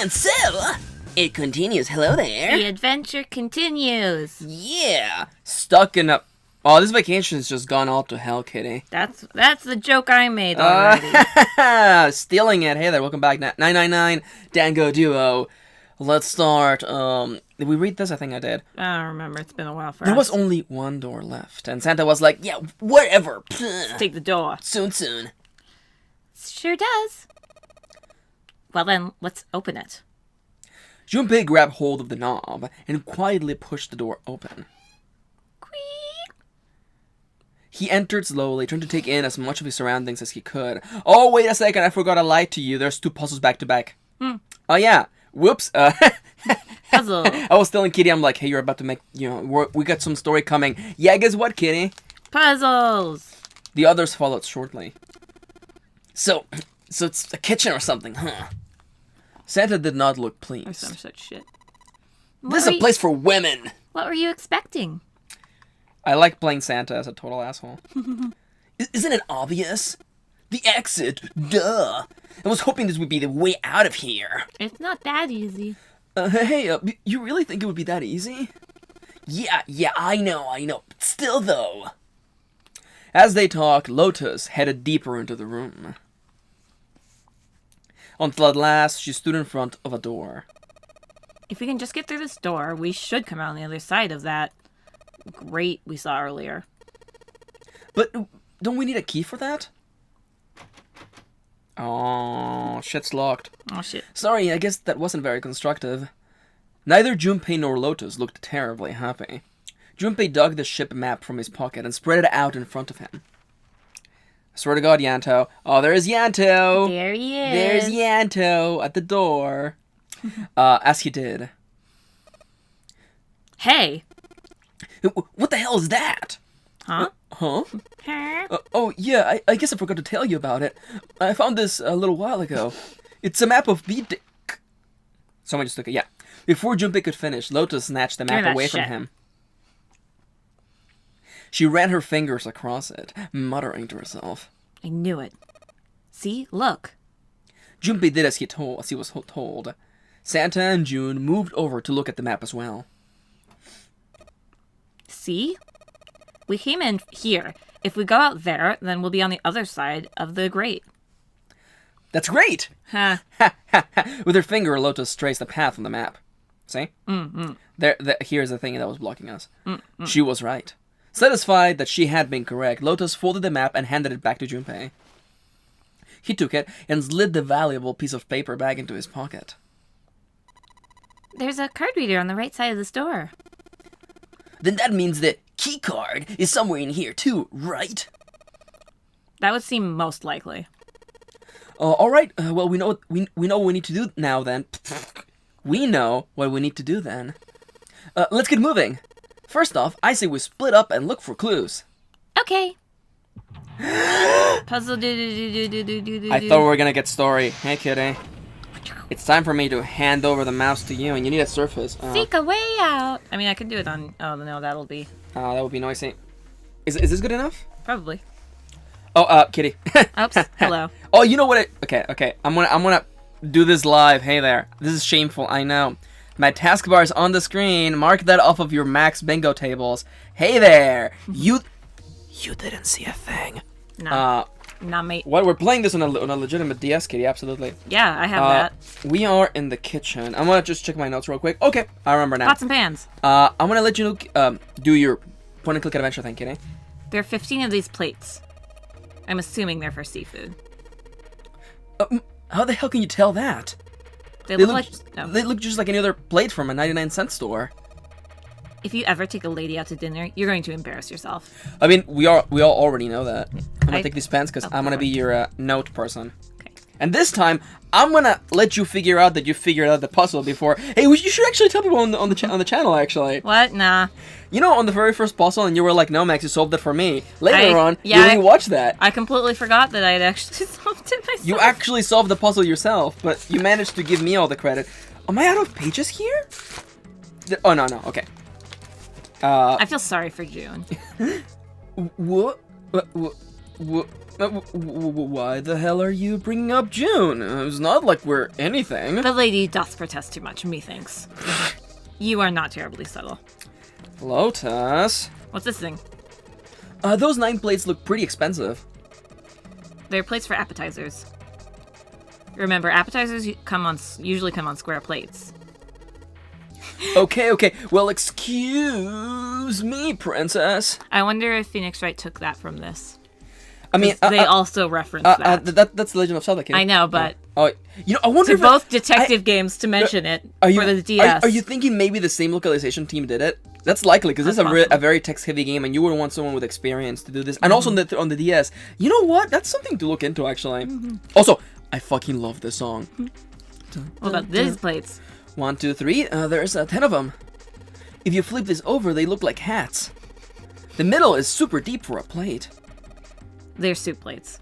And so, it continues. Hello there. The adventure continues. Yeah. Stuck in a... Oh, this vacation has just gone all to hell, Kitty. That's the joke I made already. Stealing it. Hey there, welcome back. 999 Dango Duo. Let's start. Did we read this? I think I did. I don't remember. It's been a while for us. There was only one door left, and Santa was like, yeah, whatever. Let's take the door. Soon. Sure does. Well then, let's open it. Junpei grabbed hold of the knob and quietly pushed the door open. He entered slowly, trying to take in as much of his surroundings as he could. Oh, wait a second, I forgot I lied to you. There's 2 puzzles back to back. Oh, yeah. Whoops. Puzzle. I was telling Kitty, I'm like, hey, you're about to make, we got some story coming. Yeah, guess what, Kitty? Puzzles. The others followed shortly. So it's a kitchen or something, huh? Santa did not look pleased. Or some such shit. This is a place for women. What were you expecting? I like playing Santa as a total asshole. Isn't it obvious? The exit, duh. I was hoping this would be the way out of here. It's not that easy. Hey, you really think it would be that easy? Yeah, I know. But still, though. As they talked, Lotus headed deeper into the room. Until at last, she stood in front of a door. If we can just get through this door, we should come out on the other side of that grate we saw earlier. But don't we need a key for that? Oh, shit's locked. Oh, shit. Sorry, I guess that wasn't very constructive. Neither Junpei nor Lotus looked terribly happy. Junpei dug the ship map from his pocket and spread it out in front of him. I swear to God, Yanto. Oh, there's Yanto! There he is. There's Yanto at the door. As he did. Hey! What the hell is that? Huh? Huh? Huh? Oh, yeah, I guess I forgot to tell you about it. I found this a little while ago. It's a map of the... Someone just took it, yeah. Before Junpei could finish, Lotus snatched the map away from him. She ran her fingers across it, muttering to herself. I knew it. See? Look. Junpei did as he was told. Santa and June moved over to look at the map as well. See? We came in here. If we go out there, then we'll be on the other side of the grate. That's great! Huh. With her finger, Lotus traced the path on the map. See? Here's the thing that was blocking us. She was right. Satisfied that she had been correct, Lotus folded the map and handed it back to Junpei. He took it and slid the valuable piece of paper back into his pocket. There's a card reader on the right side of this door. Then that means the key card is somewhere in here too, right? That would seem most likely. All right. Well, we know what we need to do now. Then we know what we need to do. Then let's get moving. First off, I say we split up and look for clues. Okay. Puzzle do. I thought we were gonna get story. Hey, Kitty. It's time for me to hand over the mouse to you, and you need a surface. Seek a way out. I mean, I could do it on... Oh, no, that'll be... That would be noisy. Is this good enough? Probably. Oh, Kitty. Oops. Hello. Oh, you know what? Okay. I'm gonna do this live. Hey there. This is shameful. I know. My taskbar is on the screen. Mark that off of your Max bingo tables. Hey there. You didn't see a thing. No. Not me. What? We're playing this on a legitimate DS, Kitty. Absolutely. Yeah, I have that. We are in the kitchen. I'm gonna just check my notes real quick. Okay, I remember now. Pots and pans. I'm gonna let you do your point-and-click adventure thing, Kitty. There are 15 of these plates. I'm assuming they're for seafood. How the hell can you tell that? They look like... No. They look just like any other plate from a 99-cent store. If you ever take a lady out to dinner, you're going to embarrass yourself. I mean, we all already know that. I'm gonna take these pens because I'm gonna be your note person. Okay. And this time, I'm gonna let you figure out that you figured out the puzzle before. Hey, you should actually tell people on the channel actually. What? Nah. You know, on the very first puzzle, and you were like, "No, Max, you solved it for me." Later on, you rewatched that. I completely forgot that I had actually solved it myself. You actually solved the puzzle yourself, but you managed to give me all the credit. Am I out of pages here? Oh no, okay. I feel sorry for June. What? Why the hell are you bringing up June? It's not like we're anything. The lady doth protest too much, methinks. You are not terribly subtle. Lotus. What's this thing? Those 9 plates look pretty expensive. They're plates for appetizers. Remember, appetizers usually come on square plates. Okay. Well, excuse me, princess. I wonder if Phoenix Wright took that from this. I mean, they also reference that. That's the Legend of Zelda, Kitty. I know, but I wonder if both detective games to mention it for the DS. Are you thinking maybe the same localization team did it? That's likely because this is a very text-heavy game, and you would want someone with experience to do this. And also on the DS, you know what? That's something to look into, actually. Also, I fucking love this song. What about these plates? 1, 2, 3. There's 10 of them. If you flip this over, they look like hats. The middle is super deep for a plate. They're soup plates.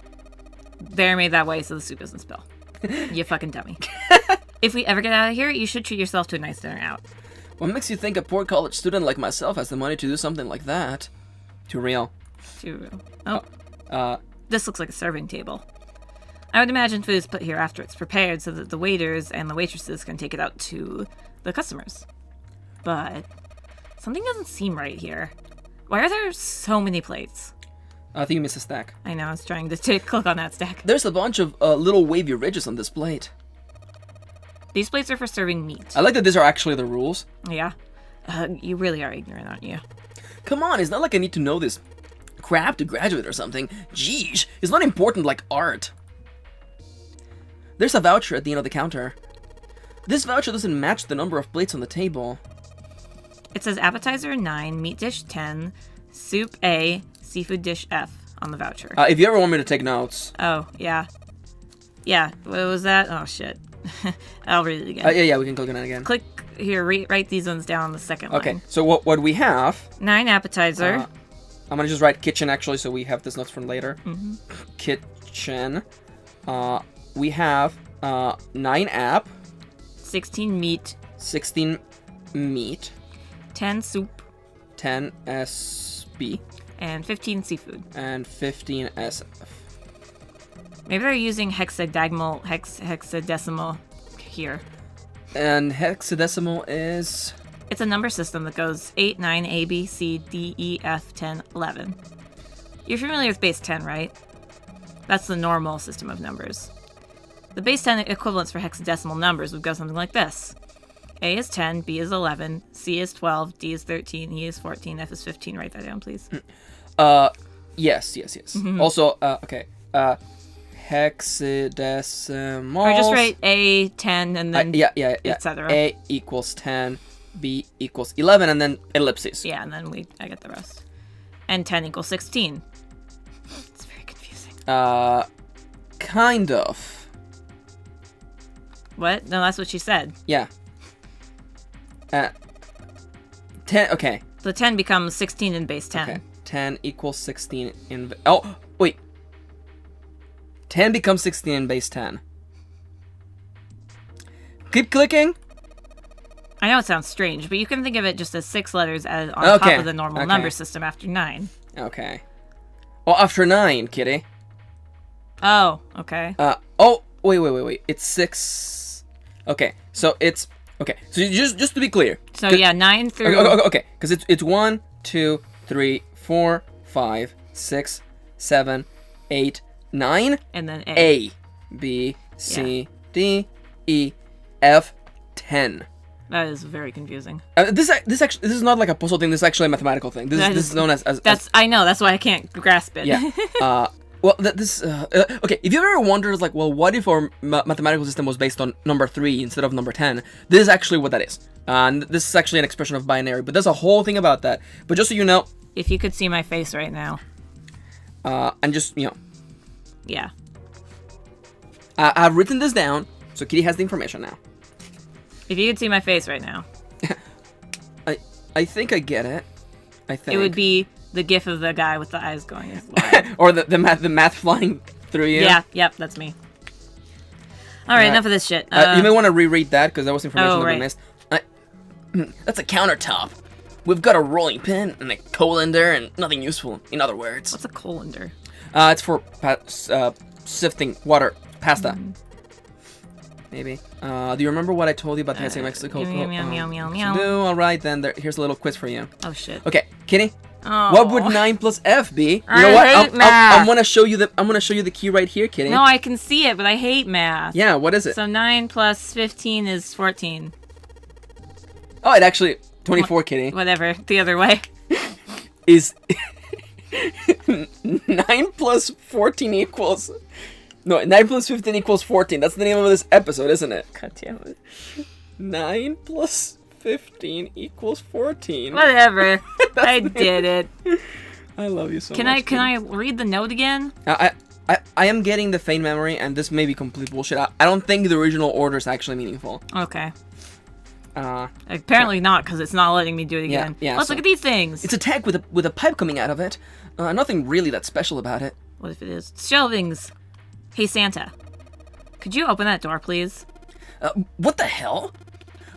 They're made that way so the soup doesn't spill. You fucking dummy. If we ever get out of here, you should treat yourself to a nice dinner out. What makes you think a poor college student like myself has the money to do something like that? Too real. Too real. Oh. This looks like a serving table. I would imagine food is put here after it's prepared so that the waiters and the waitresses can take it out to the customers. But something doesn't seem right here. Why are there so many plates? I think you missed a stack. I know, I was trying to click on that stack. There's a bunch of little wavy ridges on this plate. These plates are for serving meat. I like that these are actually the rules. Yeah. You really are ignorant, aren't you? Come on, it's not like I need to know this crap to graduate or something. Jeez, it's not important like art. There's a voucher at the end of the counter. This voucher doesn't match the number of plates on the table. It says appetizer 9, meat dish 10, soup A, seafood dish F on the voucher. If you ever want me to take notes. Oh, yeah. Yeah, what was that? Oh, shit. I'll read it again. Yeah, we can click on it again. Click here, write these ones down on the second line. Okay, so what we have... 9 appetizer. I'm going to just write kitchen, actually, so we have this notes from later. Kitchen. We have 9 app. 16 meat. 16 meat. 10 soup. 10 SB. And 15 seafood. And 15 SF. Maybe they're using hexadecimal here. And hexadecimal is... It's a number system that goes 8, 9, A, B, C, D, E, F, 10, 11. You're familiar with base 10, right? That's the normal system of numbers. The base 10 equivalents for hexadecimal numbers would go something like this. A is 10, B is 11, C is 12, D is 13, E is 14, F is 15. Write that down, please. Yes. Also, okay. Hexadecimal. Or just write A, 10, and then etc. A equals 10, B equals 11, and then ellipses. Yeah, and then I get the rest. And 10 equals 16. It's very confusing. Kind of. What? No, that's what she said. Yeah. 10, okay. So 10 becomes 16 in base 10. Okay. 10 equals 16 in... Oh, wait. 10 becomes 16 in base 10. Keep clicking. I know it sounds strange, but you can think of it just as 6 letters on top of the normal number system after 9. Okay. Well, after 9, kitty. Oh, okay. Oh, wait. It's 6... Okay, so it's... Okay, so just to be clear. So yeah, 9 through... Okay, because it's 1, 2, 3, 4, 5, 6, 7, 8, 9. And then A, B, C, D, E, F, 10. That is very confusing. This is not like a puzzle thing. This is actually a mathematical thing. This is known as I know. That's why I can't grasp it. Yeah. Well, okay. If you ever wondered, like, well, what if our mathematical system was based on number 3 instead of number 10? This is actually what that is. And this is actually an expression of binary. But there's a whole thing about that. But just so you know, if you could see my face right now, and just yeah, I've written this down, so Kitty has the information now. If you could see my face right now, I think I get it. I think it would be the gif of the guy with the eyes going as wide. Or the math flying through you. Yeah, yep, that's me. All right, enough of this shit. You may want to reread that because that was information that right. we missed. That's a countertop. We've got a rolling pin and a colander and nothing useful. In other words, What's a colander? It's for sifting water pasta. Maybe. Do you remember what I told you about the Mexico? Meow. No, all right then. Here's a little quiz for you. Oh shit. Okay, Kitty. Oh. What would 9 plus F be? You I know what? hate math. I'm gonna show you the key right here, Kitty. No, I can see it, but I hate math. Yeah, what is it? So 9 plus 15 is 14. Oh, it actually 24, Kitty. Whatever. The other way. Is 9 plus 14 equals... No, 9 plus 15 equals 14. That's the name of this episode, isn't it? God damn it. 9 plus 15 equals 14. Whatever. I did it. I love you so Can much. Can I read the note again? I am getting the faint memory, and this may be complete bullshit. I don't think the original order is actually meaningful. Okay. Apparently not, because it's not letting me do it again. Yeah, Let's look at these things. It's a tank with a pipe coming out of it. Nothing really that special about it. What if it is? Shelvings. Hey, Santa. Could you open that door, please? What the hell?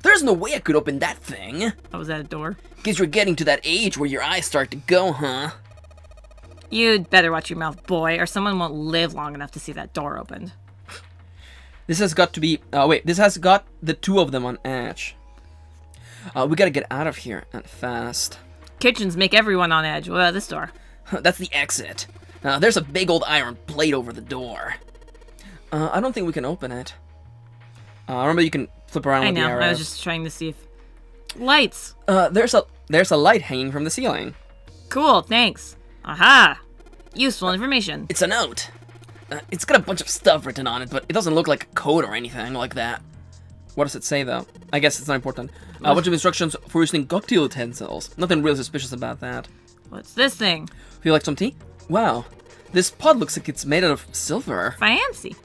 There's no way I could open that thing. Oh, was that a door? Guess you're getting to that age where your eyes start to go, huh? You'd better watch your mouth, boy, or someone won't live long enough to see that door opened. This has got to be... this has got the two of them on edge. We gotta get out of here, and fast. Kitchens make everyone on edge. What about this door? That's the exit. There's a big old iron plate over the door. I don't think we can open it. Remember, you can flip around with the arrows. I was just trying to see if... Lights! There's a light hanging from the ceiling. Cool, thanks. Aha! Useful information. It's a note. It's got a bunch of stuff written on it, but it doesn't look like a code or anything like that. What does it say, though? I guess it's not important. A bunch of instructions for using cocktail utensils. Nothing really suspicious about that. What's this thing? Feel like some tea? Wow. This pot looks like it's made out of silver. Fancy.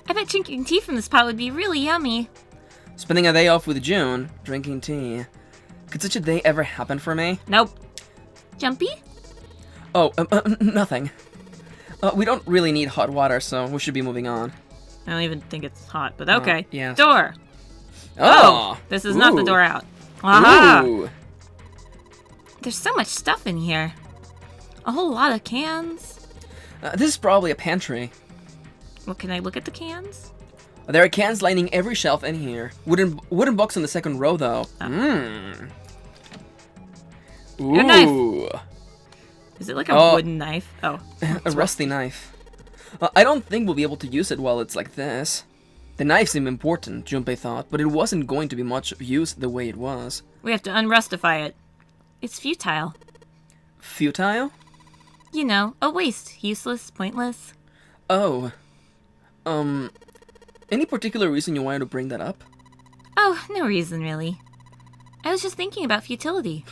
I bet drinking tea from this pot would be really yummy. Spending a day off with June, drinking tea. Could such a day ever happen for me? Nope. Jumpy? Oh, nothing. We don't really need hot water, so we should be moving on. I don't even think it's hot, but okay. Yes. Door. Oh! This is not the door out. Aha! Ooh. There's so much stuff in here. A whole lot of cans. This is probably a pantry. Well, can I look at the cans? There are cans lining every shelf in here. Wooden box in the second row, though. Oh. Ooh. A knife. Is it like a wooden knife? Oh. A rusty knife. I don't think we'll be able to use it while it's like this. The knife seemed important, Junpei thought, but it wasn't going to be much of use the way it was. We have to unrustify it. It's futile. Futile? You know, a waste. Useless, pointless. Oh. Any particular reason you wanted to bring that up? Oh, no reason, really. I was just thinking about futility.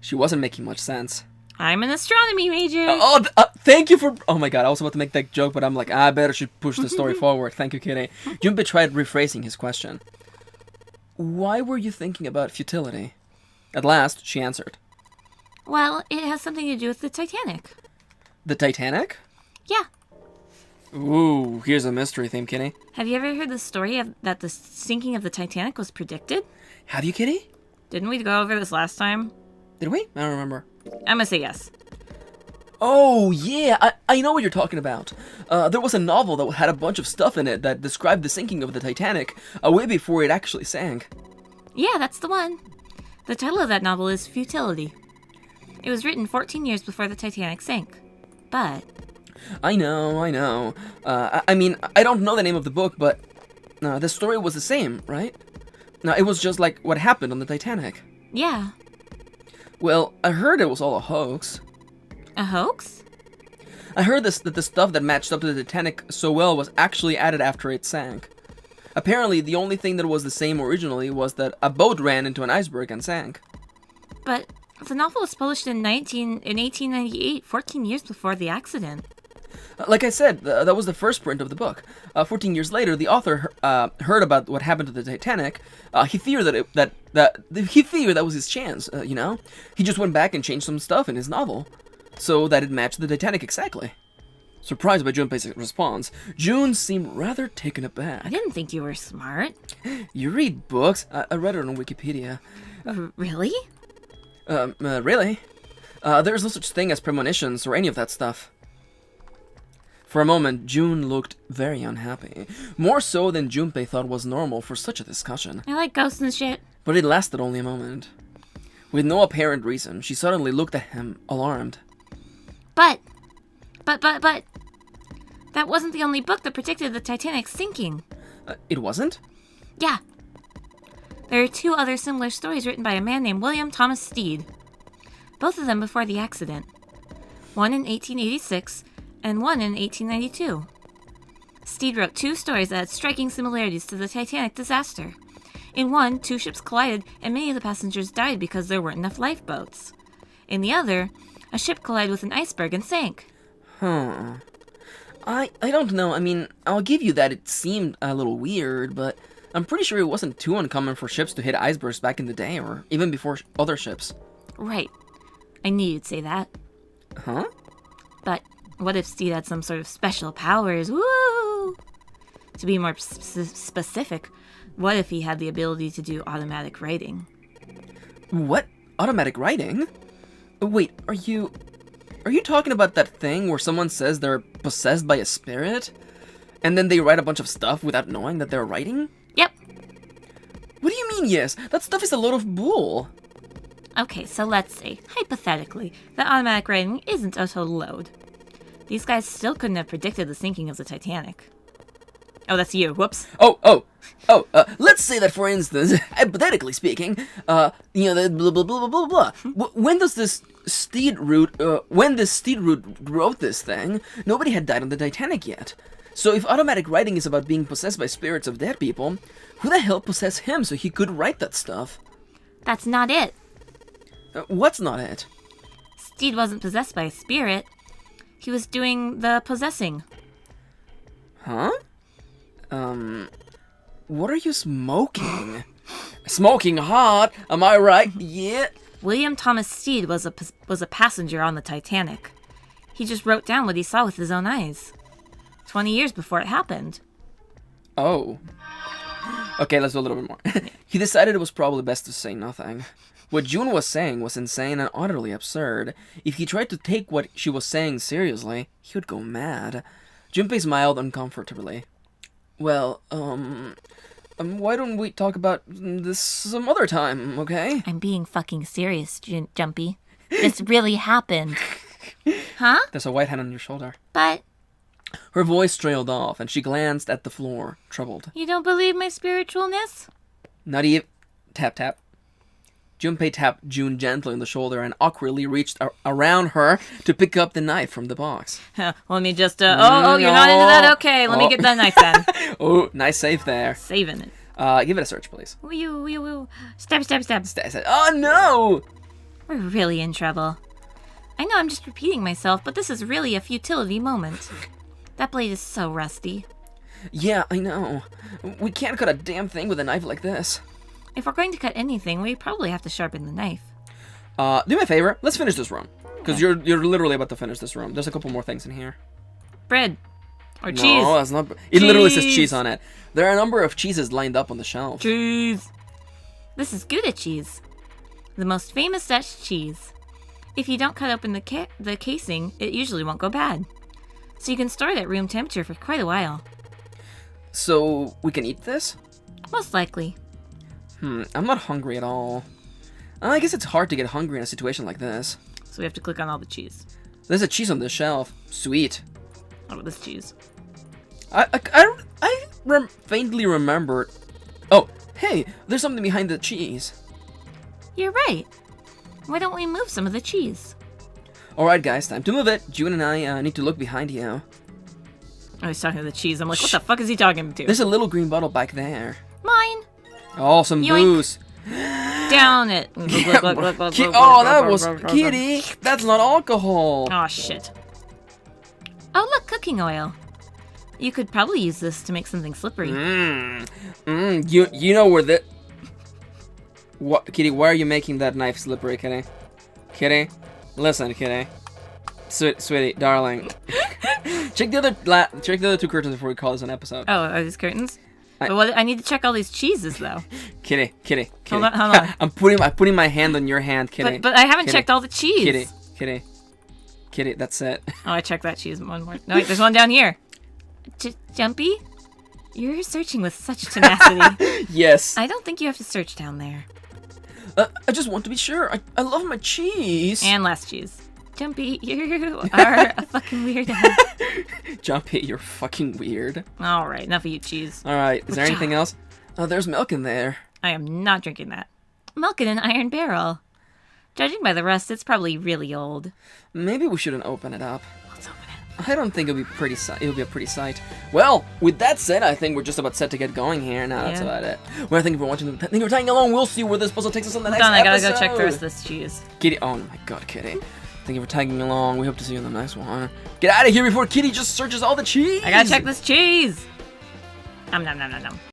She wasn't making much sense. I'm an astronomy major. Thank you for... Oh my god, I was about to make that joke, but I'm like, I better should push the story forward. Thank you, Kitty. Junpei tried rephrasing his question. Why were you thinking about futility? At last, she answered. Well, it has something to do with the Titanic. The Titanic? Yeah. Ooh, here's a mystery theme, Kitty. Have you ever heard the story that the sinking of the Titanic was predicted? Have you, Kitty? Didn't we go over this last time? Did we? I don't remember. I'm gonna say yes. Oh, yeah, I know what you're talking about. There was a novel that had a bunch of stuff in it that described the sinking of the Titanic way before it actually sank. Yeah, that's the one. The title of that novel is Futility. It was written 14 years before the Titanic sank. But... I know. I mean, I don't know the name of the book, but the story was the same, right? No, it was just like what happened on the Titanic. Yeah. Well, I heard it was all a hoax. A hoax? I heard that the stuff that matched up to the Titanic so well was actually added after it sank. Apparently, the only thing that was the same originally was that a boat ran into an iceberg and sank. But the novel was published in 1898, 14 years before the accident. Like I said, that was the first print of the book. 14 years later, the author heard about what happened to the Titanic. He feared that was his chance. You know, he just went back and changed some stuff in his novel so that it matched the Titanic exactly. Surprised by Junpei's response, June seemed rather taken aback. I didn't think you were smart. You read books? I read it on Wikipedia. Really? Really? There's no such thing as premonitions or any of that stuff. For a moment, June looked very unhappy. More so than Junpei thought was normal for such a discussion. I like ghosts and shit. But it lasted only a moment. With no apparent reason, she suddenly looked at him, alarmed. But, that wasn't the only book that predicted the Titanic's sinking. It wasn't? Yeah. There are 2 other similar stories written by a man named William Thomas Stead. Both of them before the accident. One in 1886 and one in 1892. Stead wrote 2 stories that had striking similarities to the Titanic disaster. In one, 2 ships collided and many of the passengers died because there weren't enough lifeboats. In the other, a ship collided with an iceberg and sank. Huh. I don't know. I mean, I'll give you that it seemed a little weird, but I'm pretty sure it wasn't too uncommon for ships to hit icebergs back in the day, or even before other ships. Right. I knew you'd say that. Huh? But what if Steed had some sort of special powers? Woo! To be more specific, what if he had the ability to do automatic writing? What? Automatic writing? Wait, are you talking about that thing where someone says they're possessed by a spirit, and then they write a bunch of stuff without knowing that they're writing? Yep. What do you mean, yes? That stuff is a load of bull. Okay, so let's say, hypothetically, that automatic writing isn't a total load. These guys still couldn't have predicted the sinking of the Titanic. Oh, that's you. Whoops. Let's say that, for instance, hypothetically speaking, the blah blah blah blah blah blah. When this Steed Root wrote this thing, nobody had died on the Titanic yet. So if automatic writing is about being possessed by spirits of dead people, who the hell possessed him so he could write that stuff? That's not it. What's not it? Steed wasn't possessed by a spirit. He was doing the possessing. Huh? What are you smoking? Smoking hot, am I right? Yeah. William Thomas Steed was a passenger on the Titanic. He just wrote down what he saw with his own eyes. 20 years before it happened. Oh. Okay, let's do a little bit more. He decided it was probably best to say nothing. What June was saying was insane and utterly absurd. If he tried to take what she was saying seriously, he would go mad. Junpei smiled uncomfortably. Well, why don't we talk about this some other time, okay? I'm being fucking serious, Jumpy. This really happened. Huh? There's a white hand on your shoulder. But... Her voice trailed off, and she glanced at the floor, troubled. You don't believe my spiritualness? Not even... Tap, tap. Junpei tapped June gently on the shoulder and awkwardly reached around her to pick up the knife from the box. Let me just, you're not into that? Okay, let me get that knife then. Oh, nice save there. Saving it. Give it a search, please. Woo. Stab. Oh, no! We're really in trouble. I know I'm just repeating myself, but this is really a futility moment. That blade is so rusty. Yeah, I know. We can't cut a damn thing with a knife like this. If we're going to cut anything, we probably have to sharpen the knife. Do me a favor. Let's finish this room. Because you're literally about to finish this room. There's a couple more things in here. Bread. Or cheese. No, that's not... It literally says cheese on it. There are a number of cheeses lined up on the shelf. Cheese. This is Gouda cheese. The most famous Dutch cheese. If you don't cut open the casing, it usually won't go bad. So you can store it at room temperature for quite a while. So, we can eat this? Most likely. I'm not hungry at all. I guess it's hard to get hungry in a situation like this. So we have to click on all the cheese. There's a cheese on this shelf. Sweet. What about this cheese? I faintly remembered... Oh, hey, there's something behind the cheese. You're right. Why don't we move some of the cheese? Alright guys, time to move it. June and I need to look behind you. I was talking to the cheese. I'm like, what the fuck is he talking to? There's a little green bottle back there. Mine. Oh, some Yoink. booze. Down it. Oh, that was Kitty. That's not alcohol. Oh, shit. Oh, look, cooking oil. You could probably use this to make something slippery. You know where the... What, Kitty, why are you making that knife slippery, Kitty? Kitty? Listen, Kitty. Sweetie, darling. Check the other 2 curtains before we call this an episode. Oh, are these curtains? I need to check all these cheeses, though. Kitty. Hold I'm putting my hand on your hand, Kitty. But I haven't checked all the cheese. Kitty. Kitty, that's it. Oh, I checked that cheese one more. No, wait, there's one down here. Jumpy? You're searching with such tenacity. Yes. I don't think you have to search down there. I just want to be sure. I love my cheese. And last cheese. Jumpy, you are a fucking weirdo. Jumpy, you're fucking weird. Alright, enough of you, cheese. Alright, is there anything else? Oh, there's milk in there. I am not drinking that. Milk in an iron barrel. Judging by the rust, it's probably really old. Maybe we shouldn't open it up. Let's open it. I don't think it'll be a pretty sight. Well, with that said, I think we're just about set to get going here. Now that's about it. Well, thank you for watching. Thank you for tagging along. We'll see where this puzzle takes us on the next episode. I gotta go check the rest of this cheese. Kitty, oh my god, Kitty. Thank you for tagging along. We hope to see you in the next one. Get out of here before Kitty just searches all the cheese. I gotta check this cheese. Nom nom nom nom nom.